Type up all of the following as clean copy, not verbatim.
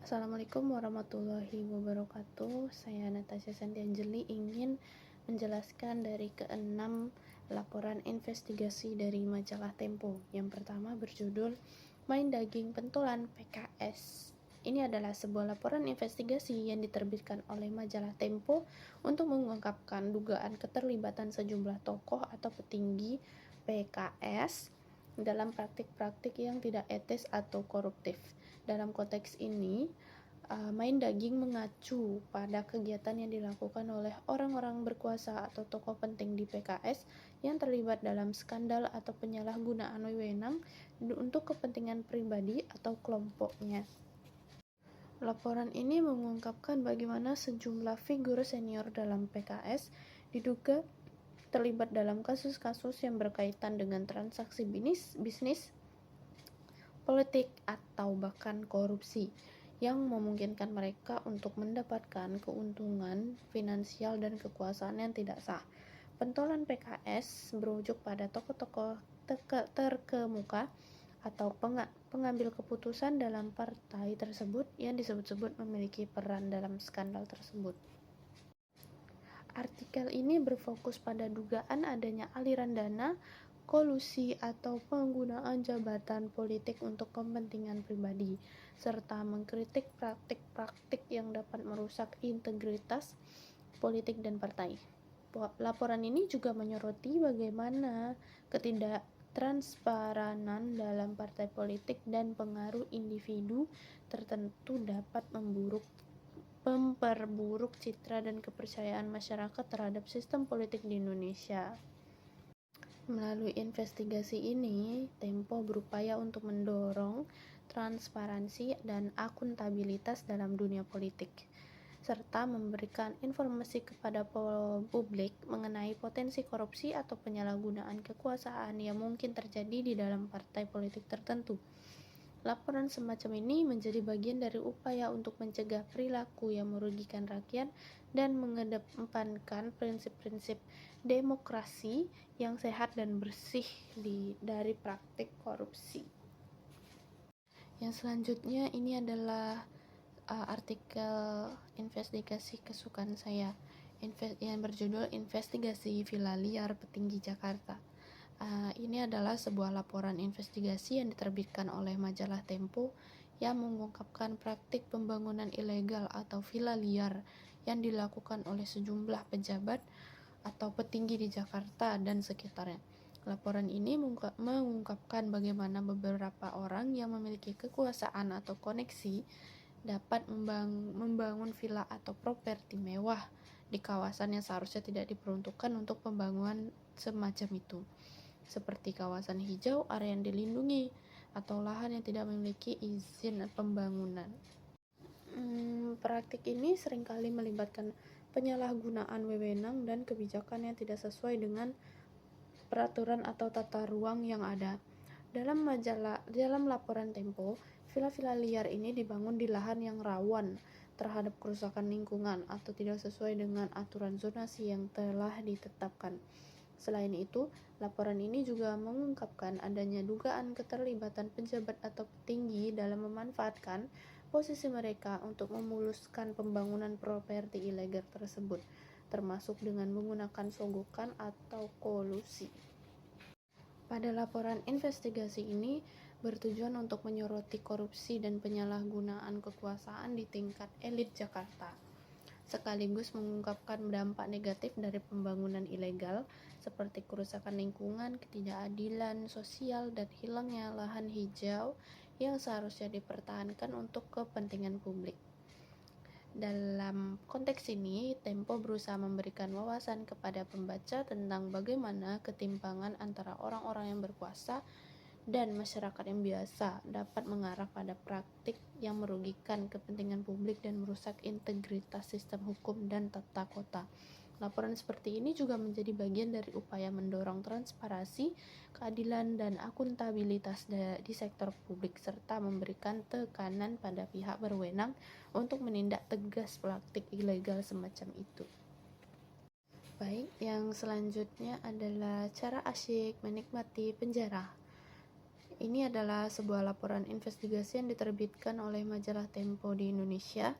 Assalamualaikum warahmatullahi wabarakatuh. Saya Natasha Santianjeli ingin menjelaskan dari keenam laporan investigasi dari majalah Tempo. Yang pertama berjudul Main Daging Pentolan PKS. Ini adalah sebuah laporan investigasi yang diterbitkan oleh majalah Tempo untuk mengungkapkan dugaan keterlibatan sejumlah tokoh atau petinggi PKS dalam praktik-praktik yang tidak etis atau koruptif. Dalam konteks ini, Main Daging mengacu pada kegiatan yang dilakukan oleh orang-orang berkuasa atau tokoh penting di PKS yang terlibat dalam skandal atau penyalahgunaan wewenang untuk kepentingan pribadi atau kelompoknya. Laporan ini mengungkapkan bagaimana sejumlah figur senior dalam PKS diduga terlibat dalam kasus-kasus yang berkaitan dengan transaksi bisnis, politik, atau bahkan korupsi yang memungkinkan mereka untuk mendapatkan keuntungan finansial dan kekuasaan yang tidak sah. Pentolan PKS berujuk pada tokoh-tokoh terkemuka atau pengambil keputusan dalam partai tersebut yang disebut-sebut memiliki peran dalam skandal tersebut. Artikel ini berfokus pada dugaan adanya aliran dana, kolusi atau penggunaan jabatan politik untuk kepentingan pribadi, serta mengkritik praktik-praktik yang dapat merusak integritas politik dan partai. Laporan ini juga menyoroti bagaimana ketidaktransparan dalam partai politik dan pengaruh individu tertentu dapat memperburuk citra dan kepercayaan masyarakat terhadap sistem politik di Indonesia. Melalui investigasi ini, Tempo berupaya untuk mendorong transparansi dan akuntabilitas dalam dunia politik, serta memberikan informasi kepada publik mengenai potensi korupsi atau penyalahgunaan kekuasaan yang mungkin terjadi di dalam partai politik tertentu. Laporan semacam ini menjadi bagian dari upaya untuk mencegah perilaku yang merugikan rakyat dan mengedepankan prinsip-prinsip demokrasi yang sehat dan bersih dari praktik korupsi. Yang selanjutnya ini adalah artikel investigasi kesukaan saya yang berjudul Investigasi Villa Liar Petinggi Jakarta. Ini adalah sebuah laporan investigasi yang diterbitkan oleh majalah Tempo yang mengungkapkan praktik pembangunan ilegal atau villa liar yang dilakukan oleh sejumlah pejabat atau petinggi di Jakarta dan sekitarnya. Laporan ini mengungkapkan bagaimana beberapa orang yang memiliki kekuasaan atau koneksi dapat membangun villa atau properti mewah di kawasan yang seharusnya tidak diperuntukkan untuk pembangunan semacam itu, seperti kawasan hijau, area yang dilindungi, atau lahan yang tidak memiliki izin pembangunan. Praktik ini seringkali melibatkan penyalahgunaan wewenang dan kebijakan yang tidak sesuai dengan peraturan atau tata ruang yang ada. Dalam laporan Tempo, villa-villa liar ini dibangun di lahan yang rawan terhadap kerusakan lingkungan atau tidak sesuai dengan aturan zonasi yang telah ditetapkan. Selain itu, laporan ini juga mengungkapkan adanya dugaan keterlibatan pejabat atau petinggi dalam memanfaatkan posisi mereka untuk memuluskan pembangunan properti ilegal tersebut, termasuk dengan menggunakan sogokan atau kolusi. Pada laporan investigasi ini bertujuan untuk menyoroti korupsi dan penyalahgunaan kekuasaan di tingkat elit Jakarta, sekaligus mengungkapkan dampak negatif dari pembangunan ilegal seperti kerusakan lingkungan, ketidakadilan sosial, dan hilangnya lahan hijau yang seharusnya dipertahankan untuk kepentingan publik. Dalam konteks ini, Tempo berusaha memberikan wawasan kepada pembaca tentang bagaimana ketimpangan antara orang-orang yang berkuasa dan masyarakat yang biasa dapat mengarah pada praktik yang merugikan kepentingan publik dan merusak integritas sistem hukum dan tata kota. Laporan seperti ini juga menjadi bagian dari upaya mendorong transparansi, keadilan, dan akuntabilitas di sektor publik, serta memberikan tekanan pada pihak berwenang untuk menindak tegas praktik ilegal semacam itu. Baik, yang selanjutnya adalah cara asyik menikmati penjara. Ini adalah sebuah laporan investigasi yang diterbitkan oleh majalah Tempo di Indonesia.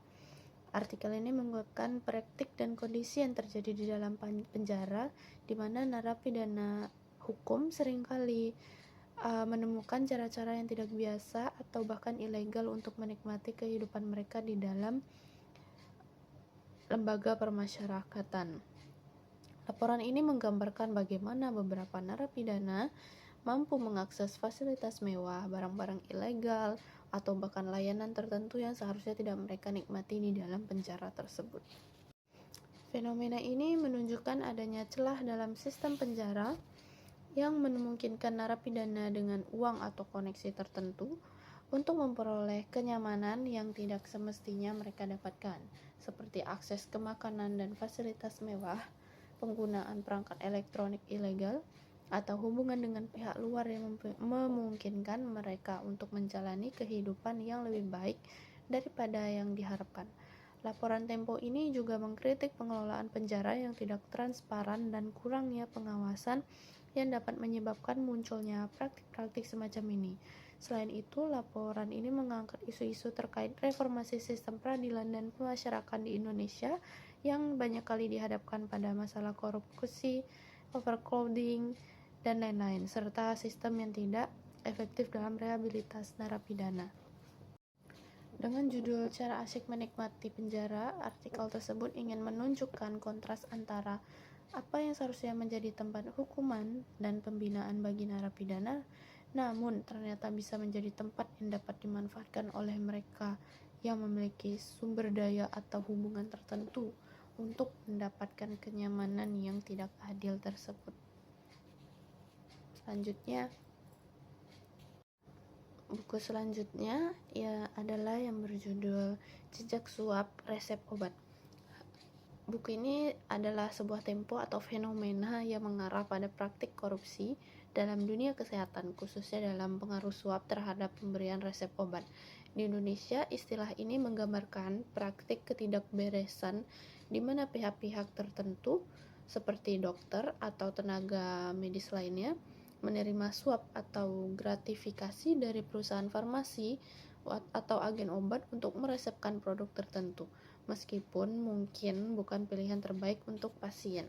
Artikel ini mengungkapkan praktik dan kondisi yang terjadi di dalam penjara, di mana narapidana hukum seringkali menemukan cara-cara yang tidak biasa atau bahkan ilegal untuk menikmati kehidupan mereka di dalam lembaga permasyarakatan. Laporan ini menggambarkan bagaimana beberapa narapidana mampu mengakses fasilitas mewah, barang-barang ilegal, atau bahkan layanan tertentu yang seharusnya tidak mereka nikmati di dalam penjara tersebut. Fenomena ini menunjukkan adanya celah dalam sistem penjara yang memungkinkan narapidana dengan uang atau koneksi tertentu untuk memperoleh kenyamanan yang tidak semestinya mereka dapatkan, seperti akses ke makanan dan fasilitas mewah, penggunaan perangkat elektronik ilegal, atau hubungan dengan pihak luar yang memungkinkan mereka untuk menjalani kehidupan yang lebih baik daripada yang diharapkan. Laporan Tempo ini juga mengkritik pengelolaan penjara yang tidak transparan dan kurangnya pengawasan yang dapat menyebabkan munculnya praktik-praktik semacam ini. Selain itu, laporan ini mengangkat isu-isu terkait reformasi sistem peradilan dan pemasyarakatan di Indonesia yang banyak kali dihadapkan pada masalah korupsi, overcrowding, dan lain-lain, serta sistem yang tidak efektif dalam rehabilitas narapidana. Dengan judul Cara Asyik Menikmati Penjara, artikel tersebut ingin menunjukkan kontras antara apa yang seharusnya menjadi tempat hukuman dan pembinaan bagi narapidana, namun ternyata bisa menjadi tempat yang dapat dimanfaatkan oleh mereka yang memiliki sumber daya atau hubungan tertentu untuk mendapatkan kenyamanan yang tidak adil tersebut. Buku selanjutnya adalah yang berjudul Jejak Suap Resep Obat. Buku ini adalah sebuah tempo atau fenomena yang mengarah pada praktik korupsi dalam dunia kesehatan, khususnya dalam pengaruh suap terhadap pemberian resep obat. Di Indonesia, istilah ini menggambarkan praktik ketidakberesan di mana pihak-pihak tertentu seperti dokter atau tenaga medis lainnya menerima suap atau gratifikasi dari perusahaan farmasi atau agen obat untuk meresepkan produk tertentu, meskipun mungkin bukan pilihan terbaik untuk pasien.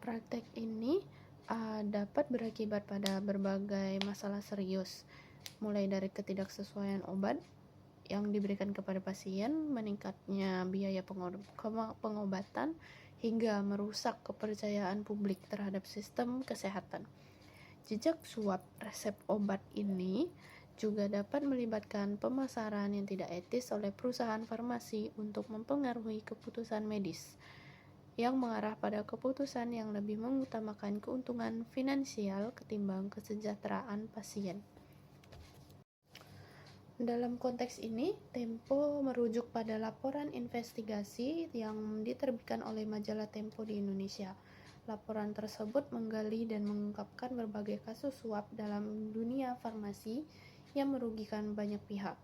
Praktek ini dapat berakibat pada berbagai masalah serius, mulai dari ketidaksesuaian obat yang diberikan kepada pasien, meningkatnya biaya pengobatan, hingga merusak kepercayaan publik terhadap sistem kesehatan. Jejak suap resep obat ini juga dapat melibatkan pemasaran yang tidak etis oleh perusahaan farmasi untuk mempengaruhi keputusan medis, yang mengarah pada keputusan yang lebih mengutamakan keuntungan finansial ketimbang kesejahteraan pasien. Dalam konteks ini, Tempo merujuk pada laporan investigasi yang diterbitkan oleh majalah Tempo di Indonesia. Laporan tersebut menggali dan mengungkapkan berbagai kasus suap dalam dunia farmasi yang merugikan banyak pihak.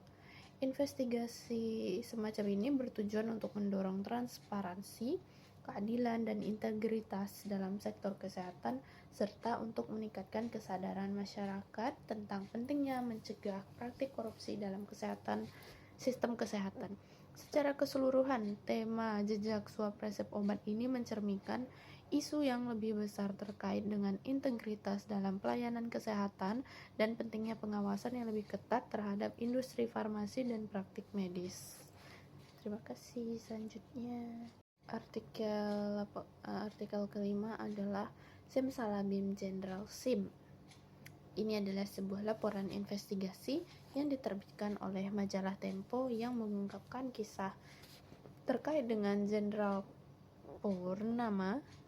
Investigasi semacam ini bertujuan untuk mendorong transparansi, keadilan, dan integritas dalam sektor kesehatan, serta untuk meningkatkan kesadaran masyarakat tentang pentingnya mencegah praktik korupsi dalam sistem kesehatan. Secara keseluruhan, tema jejak suap resep obat ini mencerminkan isu yang lebih besar terkait dengan integritas dalam pelayanan kesehatan dan pentingnya pengawasan yang lebih ketat terhadap industri farmasi dan praktik medis. Terima kasih. Selanjutnya, artikel kelima adalah Simsalabim Jenderal SIM. Ini adalah sebuah laporan investigasi yang diterbitkan oleh majalah Tempo yang mengungkapkan kisah terkait dengan Jenderal Purnama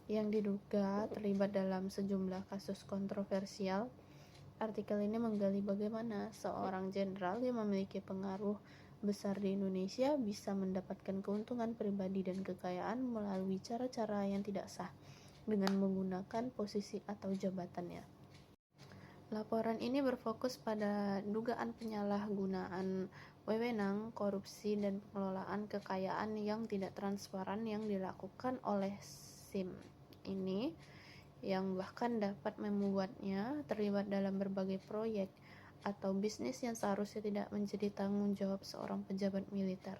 yang diduga terlibat dalam sejumlah kasus kontroversial. Artikel ini menggali bagaimana seorang jenderal yang memiliki pengaruh besar di Indonesia bisa mendapatkan keuntungan pribadi dan kekayaan melalui cara-cara yang tidak sah dengan menggunakan posisi atau jabatannya. Laporan ini berfokus pada dugaan penyalahgunaan wewenang, korupsi, dan pengelolaan kekayaan yang tidak transparan yang dilakukan oleh SIM ini, yang bahkan dapat membuatnya terlibat dalam berbagai proyek atau bisnis yang seharusnya tidak menjadi tanggung jawab seorang pejabat militer.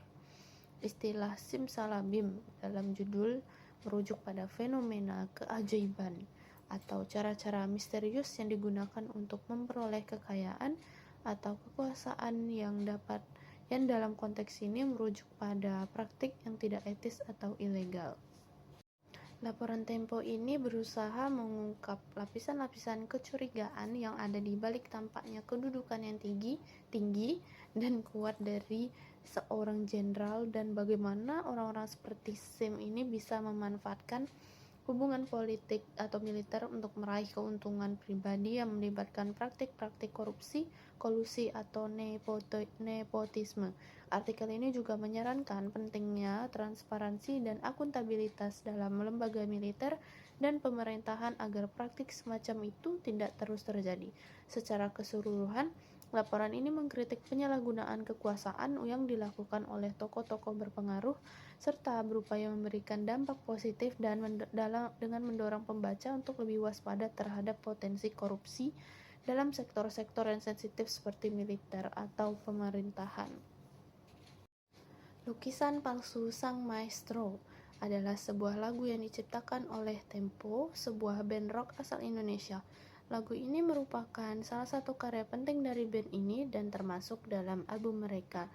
Istilah simsalabim dalam judul merujuk pada fenomena keajaiban atau cara-cara misterius yang digunakan untuk memperoleh kekayaan atau kekuasaan yang dalam konteks ini merujuk pada praktik yang tidak etis atau ilegal. Laporan Tempo ini berusaha mengungkap lapisan-lapisan kecurigaan yang ada di balik tampaknya kedudukan yang tinggi dan kuat dari seorang jenderal, dan bagaimana orang-orang seperti Sim ini bisa memanfaatkan hubungan politik atau militer untuk meraih keuntungan pribadi yang melibatkan praktik-praktik korupsi, kolusi, atau nepotisme. Artikel ini juga menyarankan pentingnya transparansi dan akuntabilitas dalam lembaga militer dan pemerintahan agar praktik semacam itu tidak terus terjadi. Secara keseluruhan, laporan ini mengkritik penyalahgunaan kekuasaan yang dilakukan oleh tokoh-tokoh berpengaruh serta berupaya memberikan dampak positif dan dengan mendorong pembaca untuk lebih waspada terhadap potensi korupsi dalam sektor-sektor yang sensitif seperti militer atau pemerintahan. Lukisan Palsu Sang Maestro adalah sebuah lagu yang diciptakan oleh Tempo, sebuah band rock asal Indonesia. Lagu ini merupakan salah satu karya penting dari band ini dan termasuk dalam album mereka.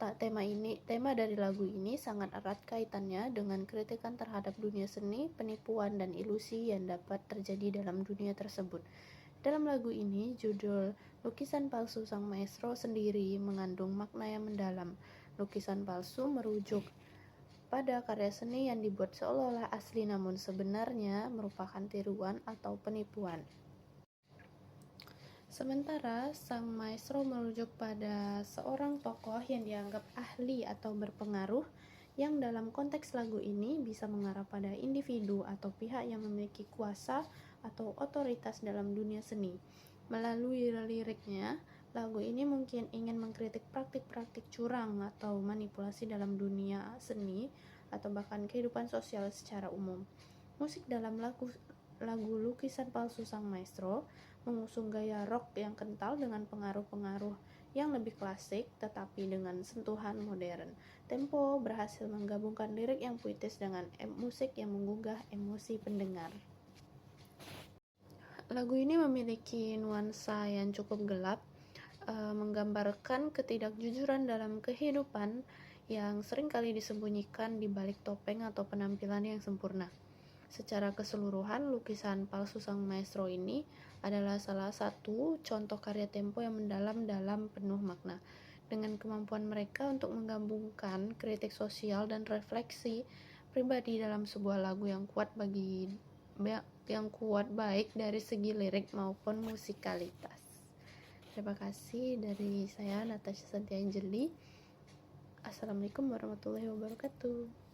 Tema dari lagu ini sangat erat kaitannya dengan kritikan terhadap dunia seni, penipuan, dan ilusi yang dapat terjadi dalam dunia tersebut. Dalam lagu ini, judul Lukisan Palsu Sang Maestro sendiri mengandung makna yang mendalam. Lukisan palsu merujuk pada karya seni yang dibuat seolah-olah asli namun sebenarnya merupakan tiruan atau penipuan. Sementara sang maestro merujuk pada seorang tokoh yang dianggap ahli atau berpengaruh, yang dalam konteks lagu ini bisa mengarah pada individu atau pihak yang memiliki kuasa atau otoritas dalam dunia seni. Melalui liriknya, lagu ini mungkin ingin mengkritik praktik-praktik curang atau manipulasi dalam dunia seni atau bahkan kehidupan sosial secara umum. Musik dalam lagu Lukisan Palsu Sang Maestro mengusung gaya rock yang kental dengan pengaruh-pengaruh yang lebih klasik tetapi dengan sentuhan modern. Tempo berhasil menggabungkan lirik yang puitis dengan musik yang menggugah emosi pendengar. Lagu ini memiliki nuansa yang cukup gelap, menggambarkan ketidakjujuran dalam kehidupan yang seringkali disembunyikan di balik topeng atau penampilan yang sempurna. Secara keseluruhan, Lukisan Palsu Sang Maestro ini adalah salah satu contoh karya Tempo yang mendalam dalam penuh makna. Dengan kemampuan mereka untuk menggabungkan kritik sosial dan refleksi pribadi dalam sebuah lagu yang kuat baik dari segi lirik maupun musikalitas. Terima kasih dari saya, Natasha Santianjeli. Assalamualaikum warahmatullahi wabarakatuh.